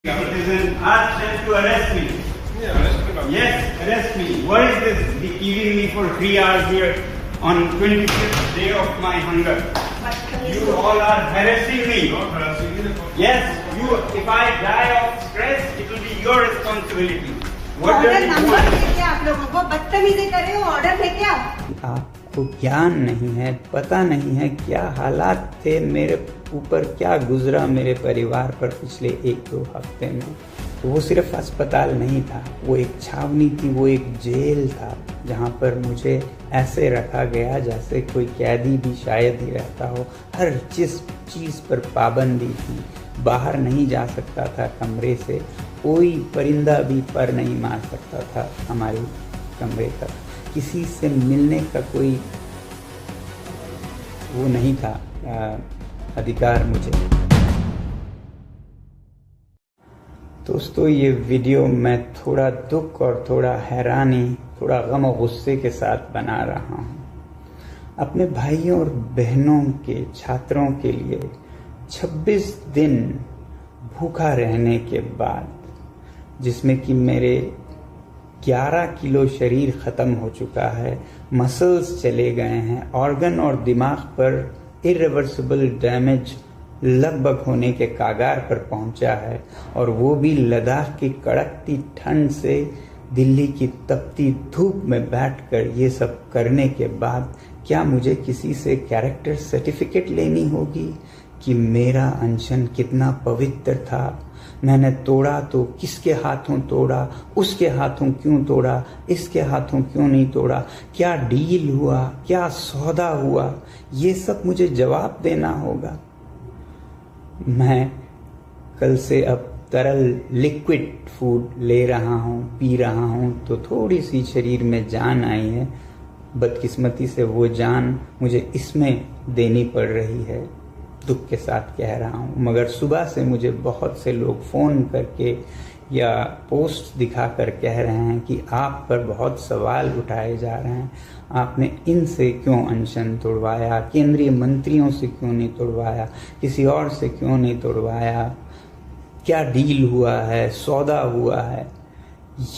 It is an attempt to arrest me. Yeah, arrest me. Yes, arrest me. What is this? Giving me for 3 hours here on 25th day of my hunger. You all are harassing me. Not harassing you. Yes, you. If I die of stress, it will be your responsibility. What order does it number want? लेके आप लोगों को बदतमीजी कर रहे हो, order लेके आओ। आपको ज्ञान नहीं है, पता नहीं है क्या हालात थे मेरे ऊपर, क्या गुजरा मेरे परिवार पर पिछले 1-2 हफ्ते में। तो वो सिर्फ अस्पताल नहीं था, वो एक छावनी थी, वो एक जेल था जहाँ पर मुझे ऐसे रखा गया जैसे कोई कैदी भी शायद ही रहता हो। हर चीज़ पर पाबंदी थी, बाहर नहीं जा सकता था कमरे से, कोई परिंदा भी पर नहीं मार सकता था हमारे कमरे तक, किसी से मिलने का कोई वो नहीं था अधिकार मुझे। दोस्तों, ये वीडियो मैं थोड़ा दुख और थोड़ा हैरानी, थोड़ा गम और गुस्से के साथ बना रहा हूँ। अपने भाइयों और बहनों के, छात्रों के लिए 26 दिन भूखा रहने के बाद, जिसमें कि मेरे 11 किलो शरीर ख़त्म हो चुका है, मसल्स चले गए हैं, ऑर्गन और दिमाग पर इरिवर्सिबल डैमेज लगभग होने के कागार पर पहुंचा है, और वो भी लद्दाख की कड़कती ठंड से दिल्ली की तपती धूप में बैठकर ये सब करने के बाद क्या मुझे किसी से कैरेक्टर सर्टिफिकेट लेनी होगी कि मेरा अनशन कितना पवित्र था? मैंने तोड़ा तो किसके हाथों तोड़ा, उसके हाथों क्यों तोड़ा, इसके हाथों क्यों नहीं तोड़ा, क्या डील हुआ, क्या सौदा हुआ, ये सब मुझे जवाब देना होगा। मैं कल से अब तरल लिक्विड फूड ले रहा हूँ, पी रहा हूँ, तो थोड़ी सी शरीर में जान आई है। बदकिस्मती से वो जान मुझे इसमें देनी पड़ रही है, दुख के साथ कह रहा हूँ। मगर सुबह से मुझे बहुत से लोग फ़ोन करके या पोस्ट दिखाकर कह रहे हैं कि आप पर बहुत सवाल उठाए जा रहे हैं, आपने इनसे क्यों अनशन तोड़वाया, केंद्रीय मंत्रियों से क्यों नहीं तोड़वाया, किसी और से क्यों नहीं तोड़वाया, क्या डील हुआ है, सौदा हुआ है,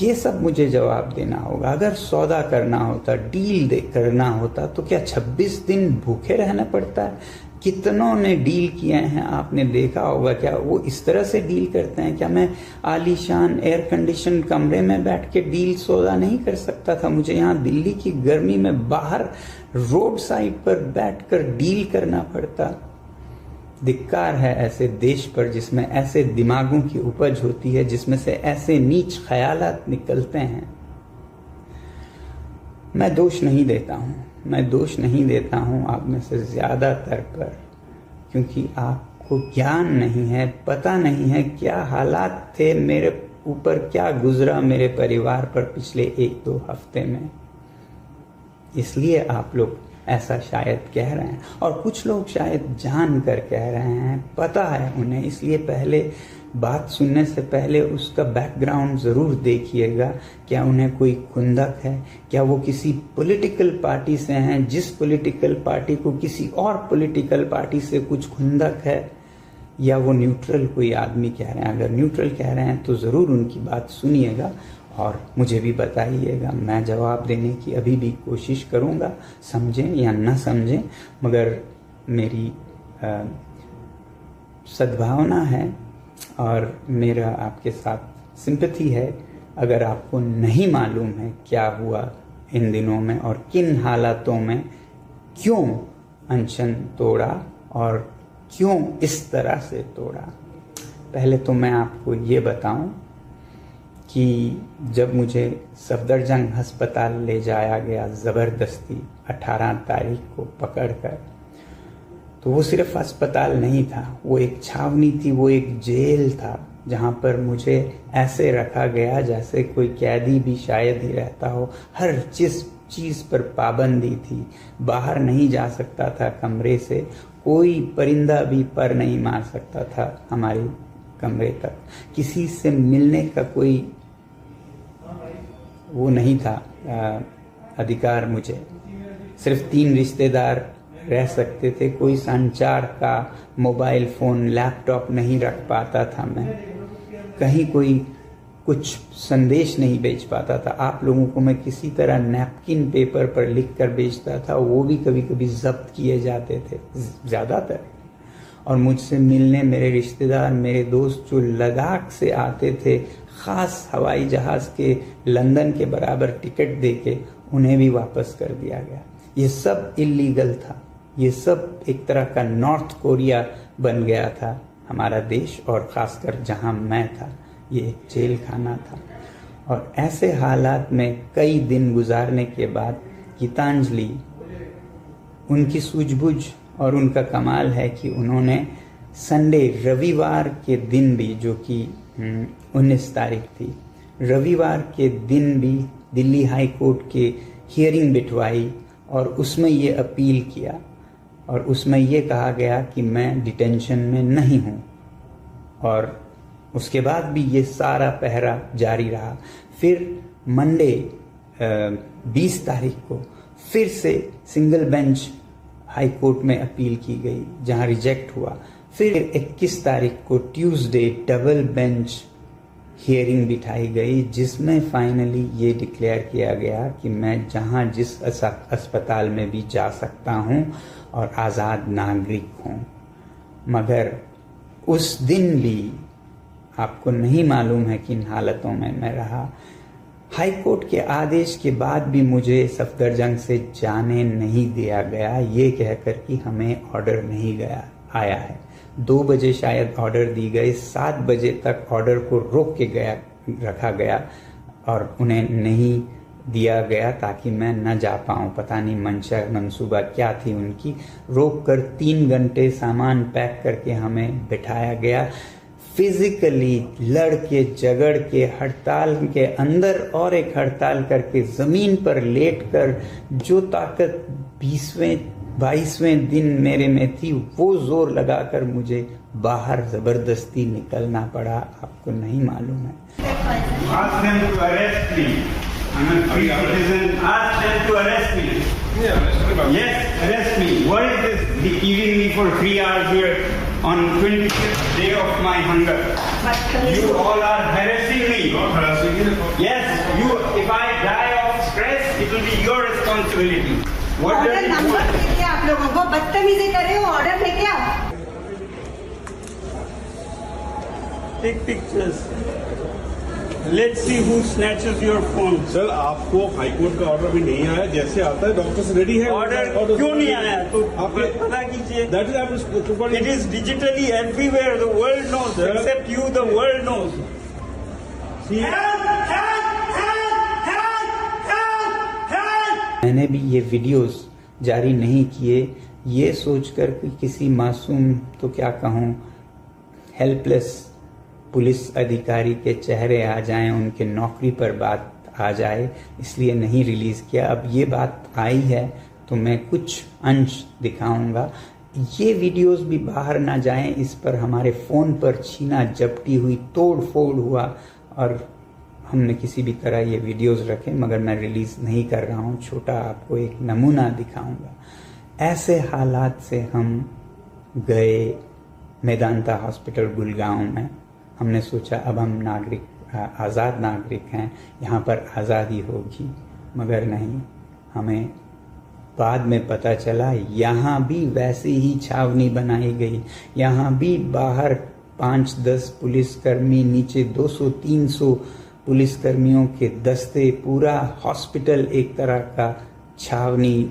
ये सब मुझे जवाब देना होगा। अगर सौदा करना होता, डील करना होता, तो क्या 26 दिन भूखे रहना पड़ता है? कितनों ने डील किए हैं, आपने देखा होगा। क्या वो इस तरह से डील करते हैं? क्या मैं आलीशान एयर कंडीशन कमरे में बैठ के डील सौदा नहीं कर सकता था? मुझे यहाँ दिल्ली की गर्मी में बाहर रोड साइड पर बैठकर डील करना पड़ता। धिक्कार है ऐसे देश पर जिसमें ऐसे दिमागों की उपज होती है, जिसमें से ऐसे नीच ख्यालात निकलते हैं। मैं दोष नहीं देता हूँ आप में से ज़्यादातर पर, क्योंकि आपको ज्ञान नहीं है, पता नहीं है क्या हालात थे मेरे ऊपर, क्या गुजरा मेरे परिवार पर पिछले 1-2 हफ्ते में। इसलिए आप लोग ऐसा शायद कह रहे हैं, और कुछ लोग शायद जान कर कह रहे हैं, पता है उन्हें। इसलिए पहले बात सुनने से पहले उसका बैकग्राउंड ज़रूर देखिएगा। क्या उन्हें कोई खुंदक है? क्या वो किसी पॉलिटिकल पार्टी से हैं, जिस पॉलिटिकल पार्टी को किसी और पॉलिटिकल पार्टी से कुछ खुंदक है? या वो न्यूट्रल कोई आदमी कह रहे हैं? अगर न्यूट्रल कह रहे हैं तो ज़रूर उनकी बात सुनिएगा और मुझे भी बताइएगा। मैं जवाब देने की अभी भी कोशिश करूँगा, समझें या न समझें, मगर मेरी सद्भावना है और मेरा आपके साथ सिंपैथी है। अगर आपको नहीं मालूम है क्या हुआ इन दिनों में और किन हालातों में क्यों अनशन तोड़ा और क्यों इस तरह से तोड़ा, पहले तो मैं आपको ये बताऊं कि जब मुझे सफदरजंग अस्पताल ले जाया गया ज़बरदस्ती 18 तारीख को पकड़कर, तो वो सिर्फ अस्पताल नहीं था, वो एक छावनी थी, वो एक जेल था जहाँ पर मुझे ऐसे रखा गया जैसे कोई कैदी भी शायद ही रहता हो। हर चीज़ पर पाबंदी थी, बाहर नहीं जा सकता था कमरे से, कोई परिंदा भी पर नहीं मार सकता था हमारे कमरे तक, किसी से मिलने का कोई वो नहीं था अधिकार मुझे। सिर्फ 3 रिश्तेदार रह सकते थे, कोई संचार का मोबाइल फ़ोन, लैपटॉप नहीं रख पाता था मैं। कहीं कोई कुछ संदेश नहीं भेज पाता था। आप लोगों को मैं किसी तरह नैपकिन पेपर पर लिख कर भेजता था, वो भी कभी कभी जब्त किए जाते थे ज़्यादातर। और मुझसे मिलने मेरे रिश्तेदार, मेरे दोस्त जो लद्दाख से आते थे, ख़ास हवाई जहाज़ के लंदन के बराबर टिकट देके, उन्हें भी वापस कर दिया गया। ये सब इलीगल था। ये सब एक तरह का नॉर्थ कोरिया बन गया था हमारा देश, और ख़ासकर जहां मैं था ये एक जेल खाना था। और ऐसे हालात में कई दिन गुजारने के बाद गीतांजलि, उनकी सूझबूझ और उनका कमाल है कि उन्होंने संडे, रविवार के दिन भी, जो कि 19 तारीख थी, रविवार के दिन भी दिल्ली हाई कोर्ट के हियरिंग बिठवाई और उसमें ये अपील किया और उसमें ये कहा गया कि मैं डिटेंशन में नहीं हूँ। और उसके बाद भी ये सारा पहरा जारी रहा। फिर मंडे 20 तारीख को फिर से सिंगल बेंच हाई कोर्ट में अपील की गई, जहां रिजेक्ट हुआ। फिर 21 तारीख को ट्यूसडे डबल बेंच हियरिंग बिठाई गई, जिसमें फाइनली ये डिक्लेयर किया गया कि मैं जहां जिस अस्पताल में भी जा सकता हूं और आज़ाद नागरिक हूं। मगर उस दिन भी आपको नहीं मालूम है किन हालतों में मैं रहा। हाई कोर्ट के आदेश के बाद भी मुझे सफदरजंग से जाने नहीं दिया गया, ये कहकर कि हमें ऑर्डर नहीं आया है। 2 बजे शायद ऑर्डर दी गई, 7 बजे तक ऑर्डर को रोक के रखा गया और उन्हें नहीं दिया गया ताकि मैं न जा पाऊं। पता नहीं मंशा मंसूबा क्या थी उनकी। रोक कर 3 घंटे सामान पैक करके हमें बिठाया गया। फिजिकली लड़ के झगड़ के हड़ताल के अंदर और एक हड़ताल करके जमीन पर लेटकर जो ताकत 22वें दिन मेरे में थी, वो जोर लगाकर मुझे बाहर जबरदस्ती निकलना पड़ा। आपको नहीं मालूम है। Ask them to arrest me. I'm a free citizen. Ask them to arrest me. Yes, arrest me. What is this? Giving me for 3 hours here on 25th day of my hunger. You all are harassing me. Not harassing you. Yes, you. If I die of stress, it will be your responsibility. What order does it number do? दे दिया आप लोगों को, बदतमीजी कर रहे हो, order लेके आओ। Take pictures. Let's see who snatches your phone. Sir आपको हाई कोर्ट का ऑर्डर भी नहीं आया, जैसे आता है डॉक्टर से रेडी है। ऑर्डर क्यों नहीं आया? तो आपके पता कीजिए। दैट इज आप It is digitally everywhere. The world knows. Sir. Except you, the world knows. मैंने भी ये वीडियोस जारी नहीं किए, ये सोचकर कि किसी मासूम, तो क्या कहूँ, हेल्पलेस पुलिस अधिकारी के चेहरे आ जाएं, उनके नौकरी पर बात आ जाए, इसलिए नहीं रिलीज किया। अब ये बात आई है तो मैं कुछ अंश दिखाऊंगा। ये वीडियोस भी बाहर ना जाएं, इस पर हमारे फ़ोन पर छीना झपटी हुई, तोड़ फोड़ हुआ और हमने किसी भी तरह ये वीडियोस रखे, मगर मैं रिलीज नहीं कर रहा हूँ। छोटा आपको एक नमूना दिखाऊंगा। ऐसे हालात से हम गए मेदांता हॉस्पिटल गुड़गांव में। हमने सोचा अब हम आज़ाद नागरिक हैं, यहाँ पर आज़ादी होगी, मगर नहीं। हमें बाद में पता चला यहाँ भी वैसी ही छावनी बनाई गई। यहाँ भी बाहर 5-10 पुलिसकर्मी, नीचे 200-300 पुलिसकर्मियों के दस्ते, पूरा हॉस्पिटल एक तरह का छावनी,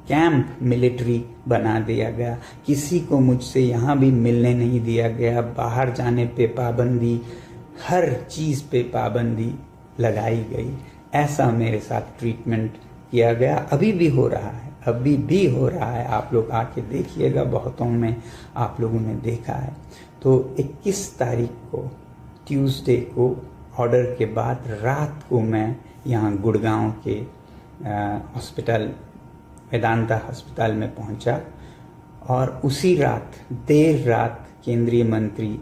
कैंप मिलिट्री बना दिया गया। किसी को मुझसे यहाँ भी मिलने नहीं दिया गया। बाहर जाने पे पाबंदी, हर चीज़ पे पाबंदी लगाई गई। ऐसा मेरे साथ ट्रीटमेंट किया गया। अभी भी हो रहा है, अभी भी हो रहा है। आप लोग आके देखिएगा, बहुतों में आप लोगों ने देखा है। तो 21 तारीख को ट्यूसडे को ऑर्डर के बाद रात को मैं यहाँ गुड़गांव के हॉस्पिटल, वेदांता अस्पताल में पहुंचा और उसी रात, देर रात, केंद्रीय मंत्री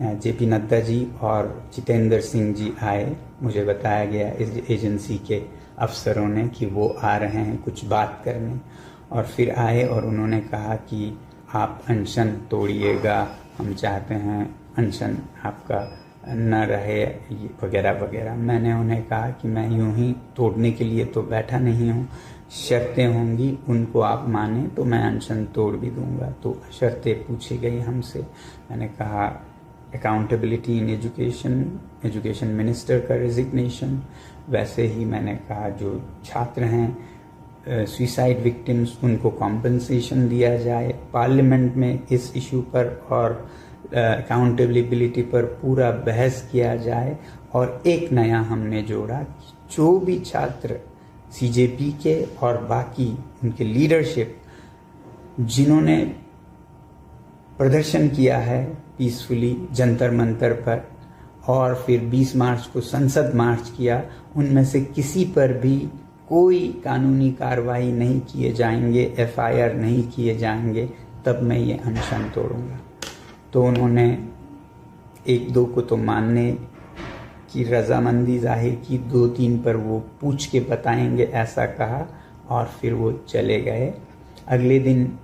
जेपी नड्डा जी और जितेंद्र सिंह जी आए। मुझे बताया गया इस एजेंसी के अफसरों ने कि वो आ रहे हैं कुछ बात करने, और फिर आए और उन्होंने कहा कि आप अनशन तोड़िएगा, हम चाहते हैं अनशन आपका न रहे वगैरह वगैरह। मैंने उन्हें कहा कि मैं यूं ही तोड़ने के लिए तो बैठा नहीं हूँ, शर्तें होंगी उनको आप माने तो मैं अनशन तोड़ भी दूंगा। तो शर्तें पूछी गई हमसे। मैंने कहा अकाउंटेबिलिटी इन एजुकेशन मिनिस्टर का रेजिग्नेशन, वैसे ही मैंने कहा जो छात्र हैं सुसाइड विक्टिम्स उनको कॉम्पनसेशन दिया जाए, पार्लियामेंट में इस इशू पर और अकाउंटेबिलिटी पर पूरा बहस किया जाए। और एक नया हमने जोड़ा कि जो भी छात्र सीजेपी के और बाकी उनके लीडरशिप जिन्होंने प्रदर्शन किया है पीसफुली जंतर मंतर पर और फिर 20 मार्च को संसद मार्च किया, उनमें से किसी पर भी कोई कानूनी कार्रवाई नहीं किए जाएंगे, एफआईआर नहीं किए जाएंगे, तब मैं ये अनशन तोड़ूंगा। तो उन्होंने एक दो को तो मानने की रजामंदी जाहिर की, 2-3 पर वो पूछ के बताएंगे ऐसा कहा और फिर वो चले गए। अगले दिन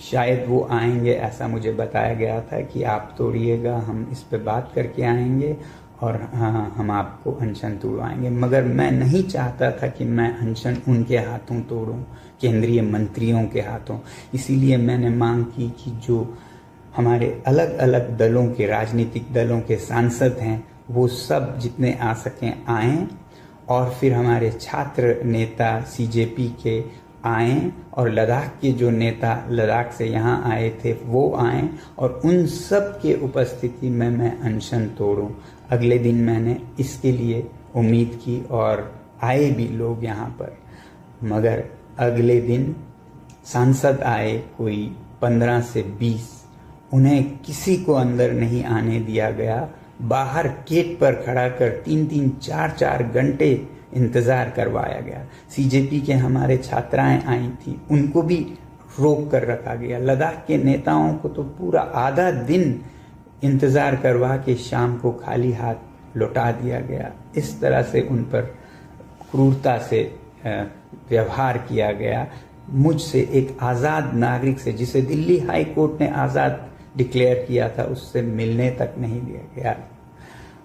शायद वो आएंगे ऐसा मुझे बताया गया था कि आप तोड़िएगा, हम इस पे बात करके आएंगे और हाँ हम आपको अनशन तोड़वाएंगे। मगर मैं नहीं चाहता था कि मैं अनशन उनके हाथों तोड़ूं, केंद्रीय मंत्रियों के हाथों। इसीलिए मैंने मांग की कि जो हमारे अलग अलग दलों के राजनीतिक दलों के सांसद हैं वो सब जितने आ सकें आएं और फिर हमारे छात्र नेता सीजेपी के आएं और लद्दाख के जो नेता लद्दाख से यहाँ आए थे वो आएं और उन सब के उपस्थिति में मैं अनशन तोड़ूं। अगले दिन मैंने इसके लिए उम्मीद की और आए भी लोग यहाँ पर। मगर अगले दिन सांसद आए कोई 15 से 20, उन्हें किसी को अंदर नहीं आने दिया गया। बाहर गेट पर खड़ा कर 3-3, 4-4 घंटे इंतजार करवाया गया। सीजेपी के हमारे छात्राएं आई थी, उनको भी रोक कर रखा गया। लद्दाख के नेताओं को तो पूरा आधा दिन इंतजार करवा के शाम को खाली हाथ लौटा दिया गया। इस तरह से उन पर क्रूरता से व्यवहार किया गया। मुझसे एक आज़ाद नागरिक से, जिसे दिल्ली हाई कोर्ट ने आज़ाद डिक्लेयर किया था, उससे मिलने तक नहीं दिया गया।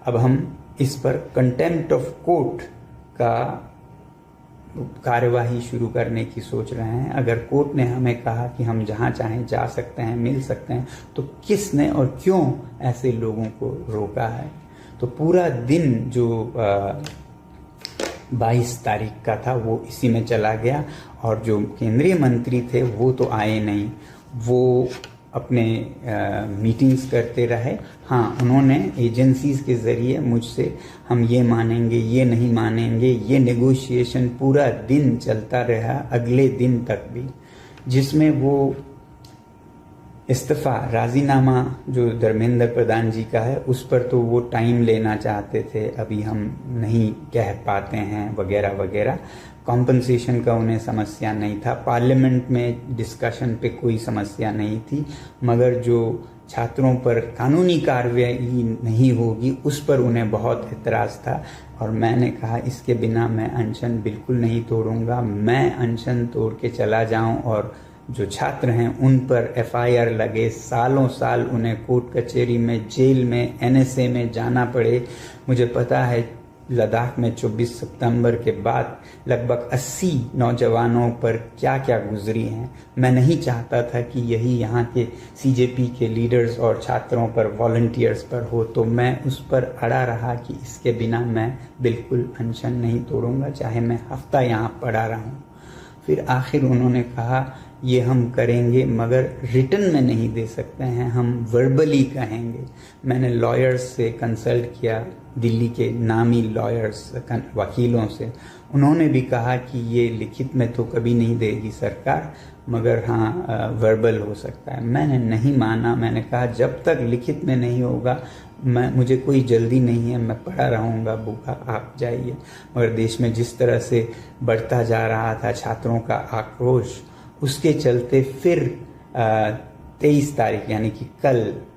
अब हम इस पर कंटेम्प्ट ऑफ कोर्ट का कार्यवाही शुरू करने की सोच रहे हैं। अगर कोर्ट ने हमें कहा कि हम जहां चाहें जा सकते हैं, मिल सकते हैं, तो किसने और क्यों ऐसे लोगों को रोका है? तो पूरा दिन जो 22 तारीख का था वो इसी में चला गया और जो केंद्रीय मंत्री थे वो तो आए नहीं, वो अपने मीटिंग्स करते रहे। हाँ, उन्होंने एजेंसीज के ज़रिए मुझसे हम ये मानेंगे, ये नहीं मानेंगे, ये नेगोशिएशन पूरा दिन चलता रहा, अगले दिन तक भी, जिसमें वो इस्तीफा राजीनामा जो धर्मेंद्र प्रधान जी का है उस पर तो वो टाइम लेना चाहते थे, अभी हम नहीं कह पाते हैं वगैरह वगैरह। कॉम्पनसेशन का उन्हें समस्या नहीं था, पार्लियामेंट में डिस्कशन पे कोई समस्या नहीं थी, मगर जो छात्रों पर कानूनी कार्रवाई नहीं होगी उस पर उन्हें बहुत एतराज़ था। और मैंने कहा इसके बिना मैं अनशन बिल्कुल नहीं तोड़ूंगा। मैं अनशन तोड़ के चला जाऊं और जो छात्र हैं उन पर एफआईआर लगे, सालों साल उन्हें कोर्ट कचहरी में, जेल में, एनएसए में जाना पड़े। मुझे पता है लद्दाख में 24 सितंबर के बाद लगभग 80 नौजवानों पर क्या क्या गुजरी हैं। मैं नहीं चाहता था कि यही यहाँ के सीजेपी के लीडर्स और छात्रों पर, वॉलंटियर्स पर हो, तो मैं उस पर अड़ा रहा कि इसके बिना मैं बिल्कुल अनशन नहीं तोड़ूंगा, चाहे मैं हफ्ता यहाँ पड़ा रहूं। फिर आखिर उन्होंने कहा ये हम करेंगे मगर रिटन में नहीं दे सकते हैं, हम वर्बली कहेंगे। मैंने लॉयर्स से कंसल्ट किया, दिल्ली के नामी लॉयर्स, वकीलों से। उन्होंने भी कहा कि ये लिखित में तो कभी नहीं देगी सरकार, मगर हाँ वर्बल हो सकता है। मैंने नहीं माना, मैंने कहा जब तक लिखित में नहीं होगा मुझे कोई जल्दी नहीं है, मैं पड़ा रहूँगा भूखा, आप जाइए। मगर देश में जिस तरह से बढ़ता जा रहा था छात्रों का आक्रोश, उसके चलते फिर 23 तारीख यानी कि कल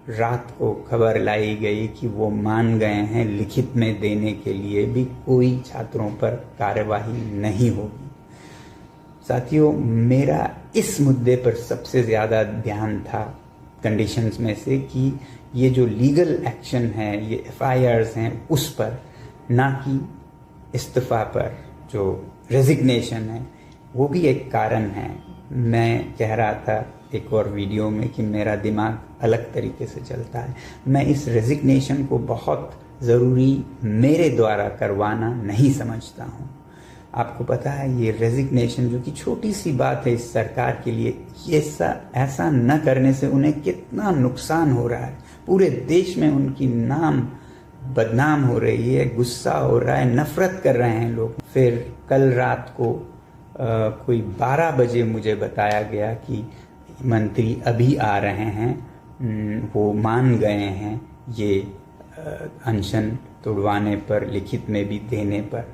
रात को खबर लाई गई कि वो मान गए हैं लिखित में देने के लिए भी कोई छात्रों पर कार्यवाही नहीं होगी। साथियों, मेरा इस मुद्दे पर सबसे ज़्यादा ध्यान था कंडीशंस में से कि ये जो लीगल एक्शन है, ये FIRs हैं उस पर, ना कि इस्तीफा पर। जो रेजिग्नेशन है वो भी एक कारण है। मैं कह रहा था एक और वीडियो में कि मेरा दिमाग अलग तरीके से चलता है। मैं इस रेजिग्नेशन को बहुत ज़रूरी मेरे द्वारा करवाना नहीं समझता हूँ। आपको पता है ये रेजिग्नेशन जो कि छोटी सी बात है इस सरकार के लिए, ये ऐसा न करने से उन्हें कितना नुकसान हो रहा है। पूरे देश में उनकी नाम बदनाम हो रही है, गुस्सा हो रहा है, नफरत कर रहे हैं लोग। फिर कल रात को कोई 12 बजे मुझे बताया गया कि मंत्री अभी आ रहे हैं, वो मान गए हैं ये अनशन तोड़वाने पर, लिखित में भी देने पर।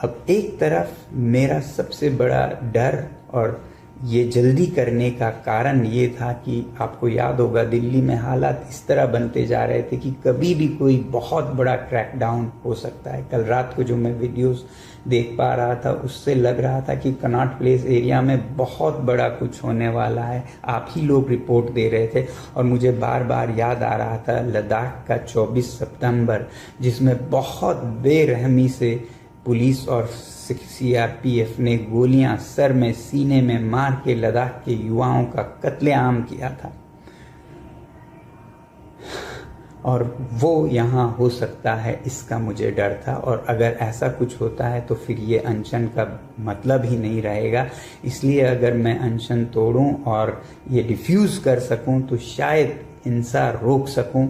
अब एक तरफ मेरा सबसे बड़ा डर और ये जल्दी करने का कारण ये था कि आपको याद होगा दिल्ली में हालात इस तरह बनते जा रहे थे कि कभी भी कोई बहुत बड़ा क्रैकडाउन हो सकता है। कल रात को जो मैं वीडियोस देख पा रहा था उससे लग रहा था कि कनॉट प्लेस एरिया में बहुत बड़ा कुछ होने वाला है। आप ही लोग रिपोर्ट दे रहे थे और मुझे बार बार याद आ रहा था लद्दाख का 24 सितंबर, जिसमें बहुत बेरहमी से पुलिस और CRPF ने गोलियां सर में, सीने में मार के लद्दाख के युवाओं का कत्लेआम किया था। और वो यहाँ हो सकता है, इसका मुझे डर था। और अगर ऐसा कुछ होता है तो फिर ये अनशन का मतलब ही नहीं रहेगा। इसलिए अगर मैं अनशन तोड़ूं और ये डिफ्यूज़ कर सकूं तो शायद हिंसा रोक सकूं,